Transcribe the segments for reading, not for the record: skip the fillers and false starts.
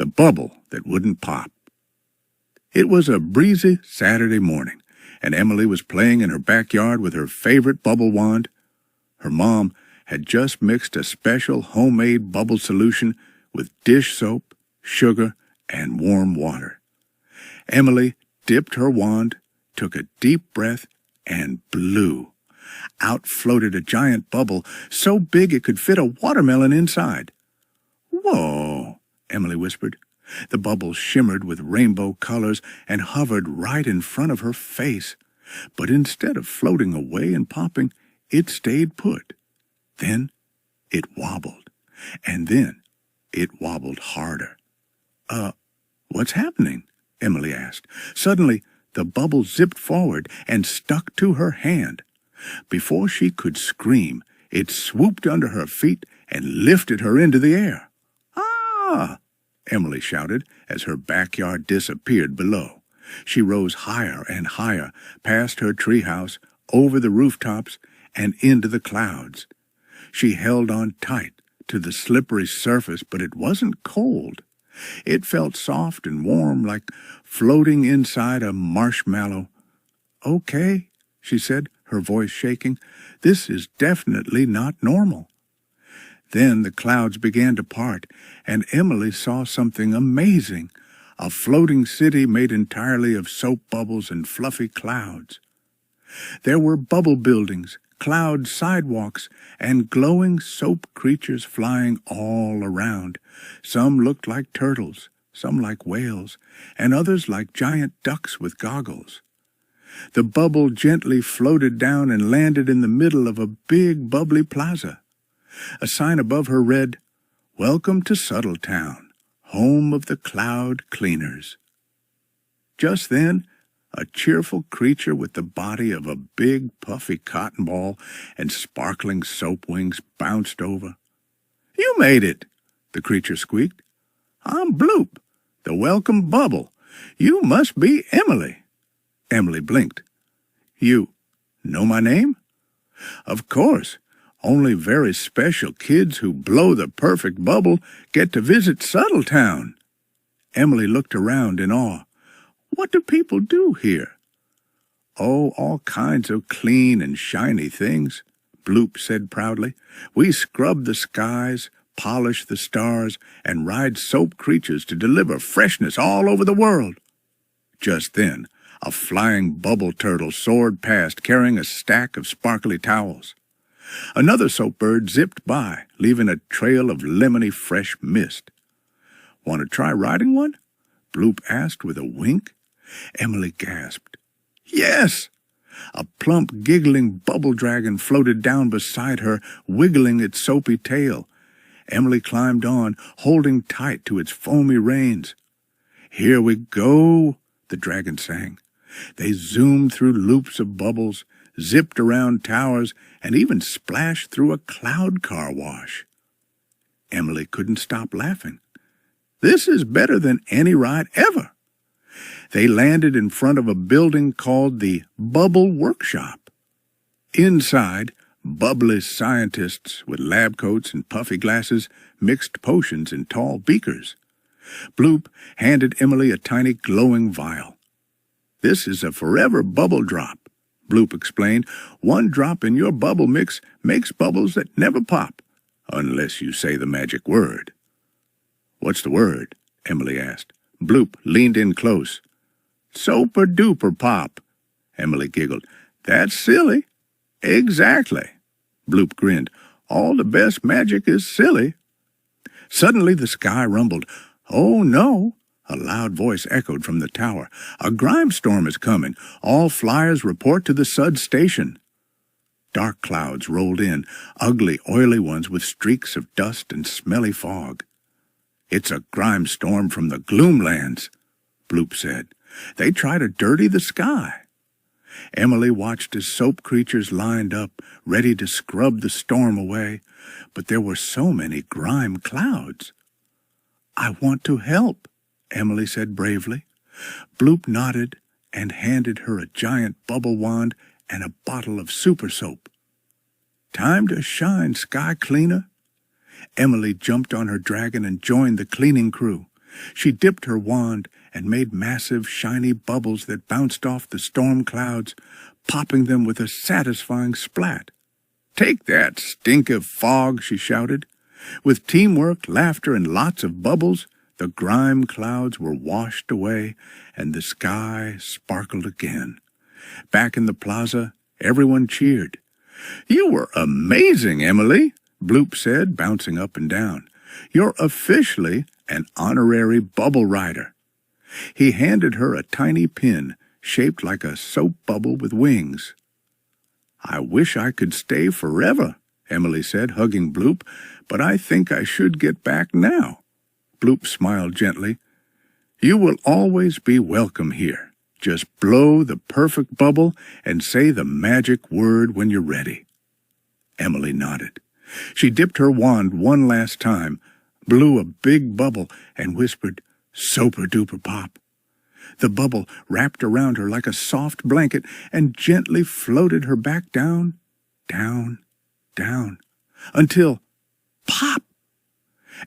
the bubble that wouldn't pop. It was a breezy Saturday morning, and Emily was playing in her backyard with her favorite bubble wand. Her mom had just mixed a special homemade bubble solution with dish soap, sugar, and warm water. Emily dipped her wand, took a deep breath, and blew. Out floated a giant bubble so big it could fit a watermelon inside. "Whoa," Emily whispered. The bubble shimmered with rainbow colors and hovered right in front of her face. But instead of floating away and popping, it stayed put. Then it wobbled, and then it wobbled harder. What's happening?" Emily asked. Suddenly, the bubble zipped forward and stuck to her hand. Before she could scream, it swooped under her feet and lifted her into the air. "Ah!" Emily shouted as her backyard disappeared below. She rose higher and higher, past her treehouse, over the rooftops, and into the clouds. She held on tight to the slippery surface, but it wasn't cold. It felt soft and warm, like floating inside a marshmallow. "Okay," she said, her voice shaking. "This is definitely not normal." Then the clouds began to part, and Emily saw something amazing, a floating city made entirely of soap bubbles and fluffy clouds. There were bubble buildings, cloud sidewalks, and glowing soap creatures flying all around. Some looked like turtles, some like whales, and others like giant ducks with goggles. The bubble gently floated down and landed in the middle of a big bubbly plaza. A sign above her read, "Welcome to Subtletown, home of the cloud cleaners." Just then, a cheerful creature with the body of a big puffy cotton ball and sparkling soap wings bounced over. "You made it," the creature squeaked. "I'm Bloop, the welcome bubble. You must be Emily." Emily blinked. "You know my name?" "Of course. Only very special kids who blow the perfect bubble get to visit Subtletown." Emily looked around in awe. "What do people do here?" "Oh, all kinds of clean and shiny things," Bloop said proudly. "We scrub the skies, polish the stars, and ride soap creatures to deliver freshness all over the world." Just then, a flying bubble turtle soared past, carrying a stack of sparkly towels. Another soap bird zipped by, leaving a trail of lemony fresh mist. "Want to try riding one?" Bloop asked with a wink. Emily gasped. "Yes!" A plump, giggling bubble dragon floated down beside her, wiggling its soapy tail. Emily climbed on, holding tight to its foamy reins. "Here we go," the dragon sang. They zoomed through loops of bubbles, zipped around towers, and even splashed through a cloud car wash. Emily couldn't stop laughing. "This is better than any ride ever." They landed in front of a building called the Bubble Workshop. Inside, bubbly scientists with lab coats and puffy glasses mixed potions in tall beakers. Bloop handed Emily a tiny glowing vial. "This is a forever bubble drop," Bloop explained. "One drop in your bubble mix makes bubbles that never pop, unless you say the magic word." "What's the word?" Emily asked. Bloop leaned in close. "Soper-duper pop," Emily giggled. "That's silly." "Exactly." Bloop grinned. "All the best magic is silly." Suddenly the sky rumbled. "Oh, no!" A loud voice echoed from the tower. "A grime storm is coming. All flyers report to the Sud station." Dark clouds rolled in, ugly, oily ones with streaks of dust and smelly fog. "It's a grime storm from the Gloomlands," Bloop said. "They try to dirty the sky." Emily watched as soap creatures lined up, ready to scrub the storm away, but there were so many grime clouds. "I want to help," Emily said bravely. Bloop nodded and handed her a giant bubble wand and a bottle of super soap. "Time to shine, Sky Cleaner." Emily jumped on her dragon and joined the cleaning crew. She dipped her wand and made massive, shiny bubbles that bounced off the storm clouds, popping them with a satisfying splat. "Take that, stink of fog," she shouted. With teamwork, laughter, and lots of bubbles, the grime clouds were washed away, and the sky sparkled again. Back in the plaza, everyone cheered. "You were amazing, Emily," Bloop said, bouncing up and down. "You're officially an honorary bubble rider." He handed her a tiny pin shaped like a soap bubble with wings. "I wish I could stay forever," Emily said, hugging Bloop, "but I think I should get back now." Bloop smiled gently. "You will always be welcome here. Just blow the perfect bubble and say the magic word when you're ready." Emily nodded. She dipped her wand one last time, blew a big bubble, and whispered, "Super-duper pop." The bubble wrapped around her like a soft blanket and gently floated her back down, down, down, until pop!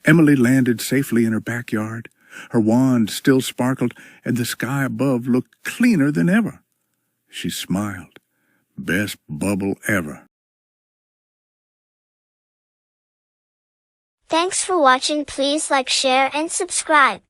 Emily landed safely in her backyard. Her wand still sparkled, and the sky above looked cleaner than ever. She smiled. Best bubble ever. Thanks for watching. Please like, share, and subscribe.